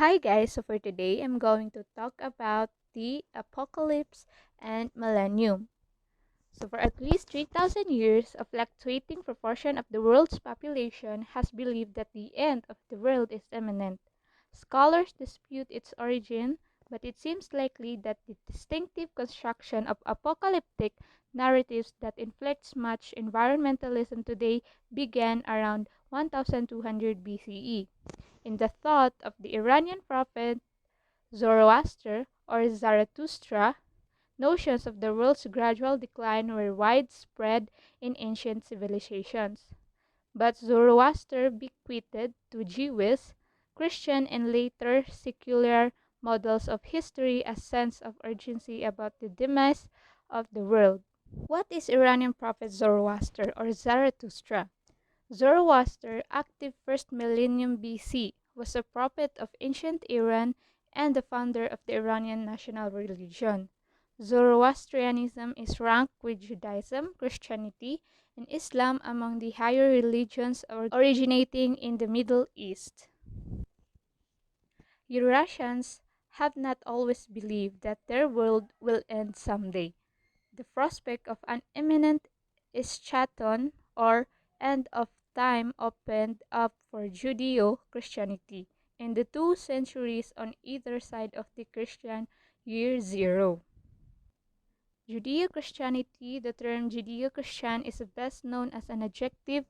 Hi guys, so for today I'm going to talk about the apocalypse and millennium. So for at least 3,000 years, a fluctuating proportion of the world's population has believed that the end of the world is imminent. Scholars dispute its origin, but it seems likely that the distinctive construction of apocalyptic narratives that inflects much environmentalism today began around 1200 BCE. In the thought of the Iranian prophet Zoroaster or Zarathustra, notions of the world's gradual decline were widespread in ancient civilizations. But Zoroaster bequeathed to Jewish, Christian, and later secular models of history a sense of urgency about the demise of the world. What is Iranian prophet Zoroaster or Zarathustra? Zoroaster, active 1st millennium BC, was a prophet of ancient Iran and the founder of the Iranian national religion. Zoroastrianism is ranked with Judaism, Christianity, and Islam among the higher religions originating in the Middle East. Eurasians have not always believed that their world will end someday. The prospect of an imminent eschaton or end of time opened up for Judeo-Christianity in the 2 centuries on either side of the Christian year zero. Judeo-Christianity. The term Judeo-Christian is best known as an adjective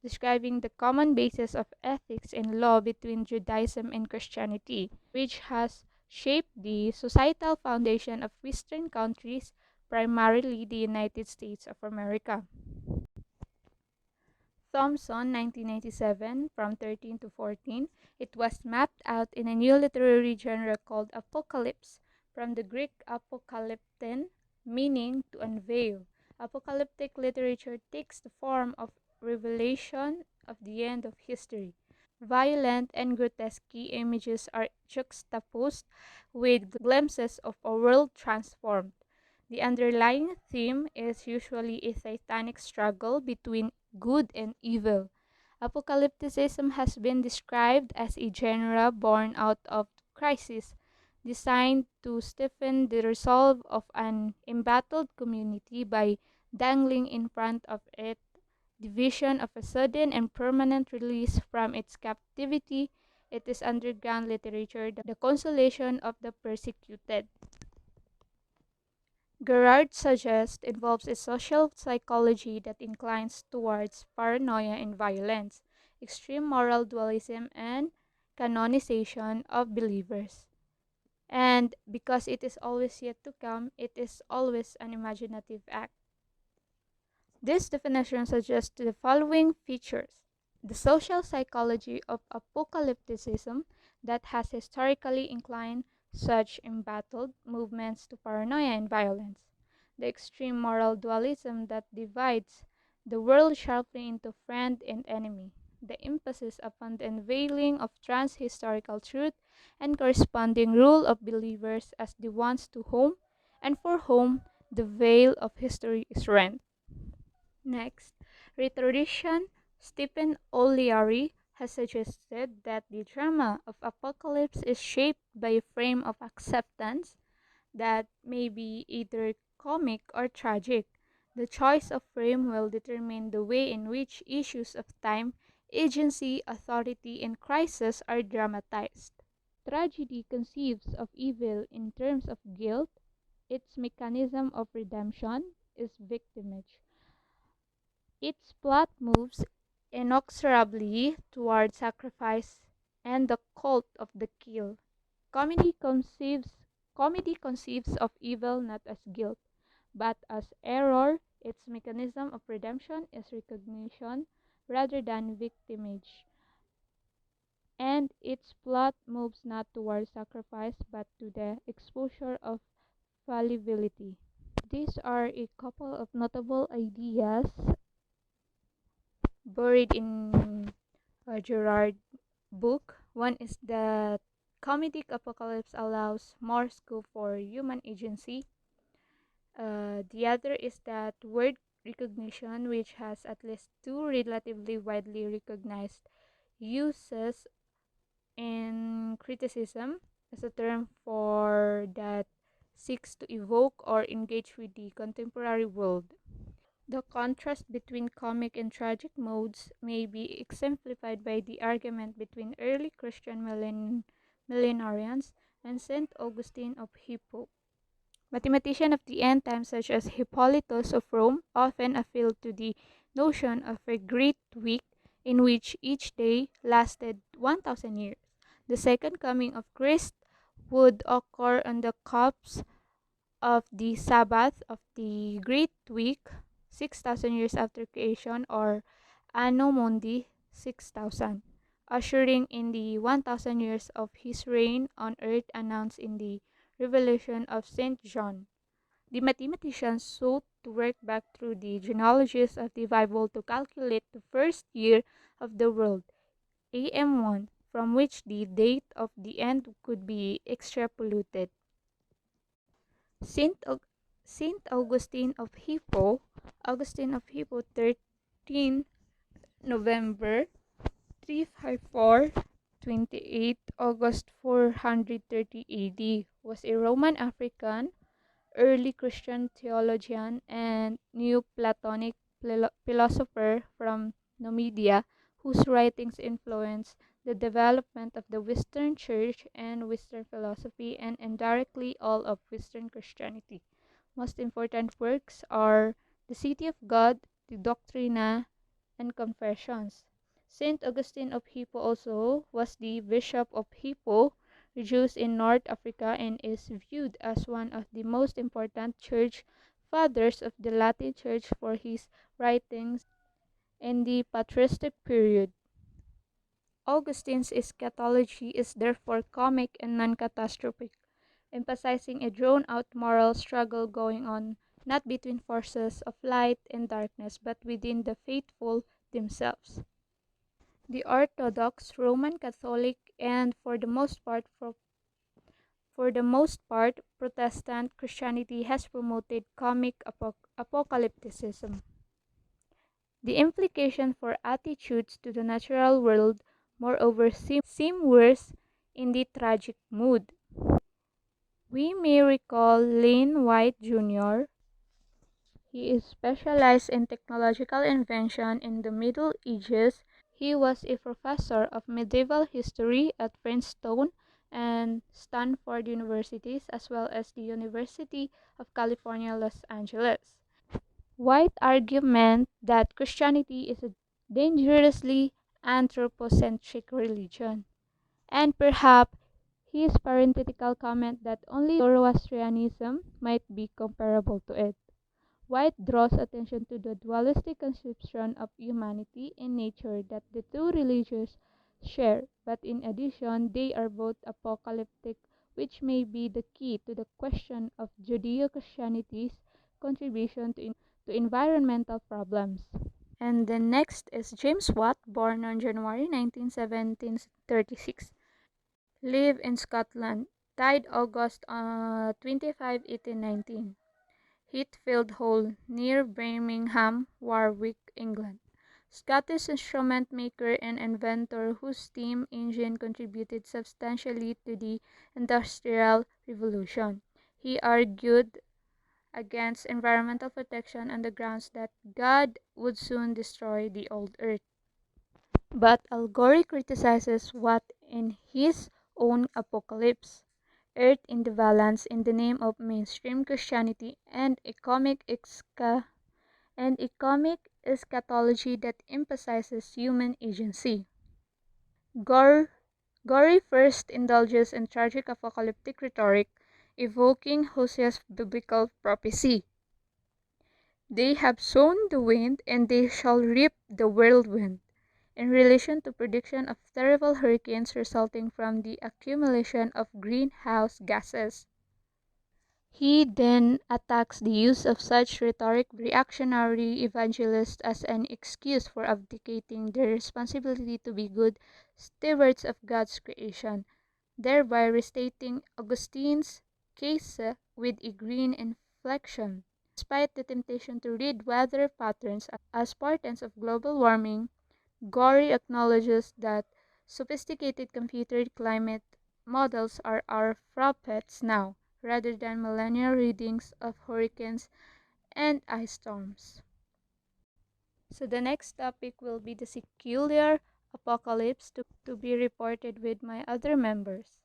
describing the common basis of ethics and law between Judaism and Christianity, which has shaped the societal foundation of Western countries, primarily the United States of America. Thomson, 1997, from 13 to 14, it was mapped out in a new literary genre called apocalypse, from the Greek apokalypten, meaning to unveil. Apocalyptic literature takes the form of revelation of the end of history. Violent and grotesque images are juxtaposed with glimpses of a world transformed. The underlying theme is usually a titanic struggle between good and evil. Apocalypticism has been described as a genre born out of crisis, designed to stiffen the resolve of an embattled community by dangling in front of it the vision of a sudden and permanent release from its captivity. It is underground literature, the consolation of the persecuted. Gerard suggests involves a social psychology that inclines towards paranoia and violence, extreme moral dualism, and canonization of believers. And because it is always yet to come, it is always an imaginative act. This definition suggests the following features: the social psychology of apocalypticism that has historically inclined such embattled movements to paranoia and violence, the extreme moral dualism that divides the world sharply into friend and enemy, the emphasis upon the unveiling of trans-historical truth and corresponding rule of believers as the ones to whom and for whom the veil of history is rent. Next, rhetorician Stephen O'Leary has suggested that the drama of apocalypse is shaped by a frame of acceptance that may be either comic or tragic. The choice of frame will determine the way in which issues of time, agency, authority, and crisis are dramatized. Tragedy conceives of evil in terms of guilt. Its mechanism of redemption is victimage. Its plot moves inexorably toward sacrifice and the cult of the kill. Comedy conceives Comedy conceives of evil not as guilt, but as error. Its mechanism of redemption is recognition rather than victimage, and its plot moves not toward sacrifice but to the exposure of fallibility. These are a couple of notable ideas buried in Gerard book. One is that comedic apocalypse allows more scope for human agency. The other is that word recognition, which has at least two relatively widely recognized uses in criticism is a term for that seeks to evoke or engage with the contemporary world. The contrast between comic and tragic modes may be exemplified by the argument between early Christian millenarians and Saint Augustine of Hippo. Mathematicians of the end times, such as Hippolytus of Rome, often appealed to the notion of a great week in which each day lasted 1,000 years. The second coming of Christ would occur on the cusp of the Sabbath of the Great Week, 6,000 years after creation, or Anno Mundi 6,000, ushering in the 1,000 years of his reign on earth announced in the Revelation of St. John. The mathematicians sought to work back through the genealogies of the Bible to calculate the first year of the world, AM1, from which the date of the end could be extrapolated. Saint, Au- Saint Augustine of Hippo, 13 November 354, 28 August 430 AD, was a Roman African early Christian theologian and Neoplatonic philosopher from Numidia, whose writings influenced the development of the Western Church and Western philosophy and indirectly all of Western Christianity. Most important works are The City of God, the Doctrina, and Confessions. Saint Augustine of Hippo also was the Bishop of Hippo, Jews in North Africa, and is viewed as one of the most important church fathers of the Latin Church for his writings in the patristic period. Augustine's eschatology is therefore comic and non-catastrophic, emphasizing a drawn-out moral struggle going on not between forces of light and darkness, but within the faithful themselves. The Orthodox, Roman Catholic, and for the most part Protestant Christianity has promoted comic apocalypticism. The implication for attitudes to the natural world, moreover, seem worse in the tragic mood. We may recall Lane White Jr. He is specialized in technological invention in the Middle Ages. He was a professor of medieval history at Princeton and Stanford Universities, as well as the University of California, Los Angeles. White argument that Christianity is a dangerously anthropocentric religion, and perhaps his parenthetical comment that only Zoroastrianism might be comparable to it. White draws attention to the dualistic conception of humanity and nature that the two religions share, but in addition, they are both apocalyptic, which may be the key to the question of Judeo Christianity's contribution to environmental problems. And the next is James Watt, born on January 19, 1736. Lived in Scotland. Died August 25, 1819. Heathfield Hall, near Birmingham, Warwick, England. Scottish instrument maker and inventor whose steam engine contributed substantially to the Industrial Revolution. He argued against environmental protection on the grounds that God would soon destroy the old earth. But Al Gore criticizes what in his own Apocalypse, Earth in the Balance in the name of mainstream Christianity and a comic eschatology that emphasizes human agency. Gore, Gore first indulges in tragic apocalyptic rhetoric, evoking Hosea's biblical prophecy. They have sown the wind and they shall reap the whirlwind, in relation to prediction of terrible hurricanes resulting from the accumulation of greenhouse gases. He then attacks the use of such rhetoric reactionary evangelists as an excuse for abdicating their responsibility to be good stewards of God's creation, thereby restating Augustine's case with a green inflection. Despite the temptation to read weather patterns as portents of global warming, Gorey acknowledges that sophisticated computer climate models are our prophets now, rather than millennial readings of hurricanes and ice storms. So the next topic will be the secular apocalypse to be reported with my other members.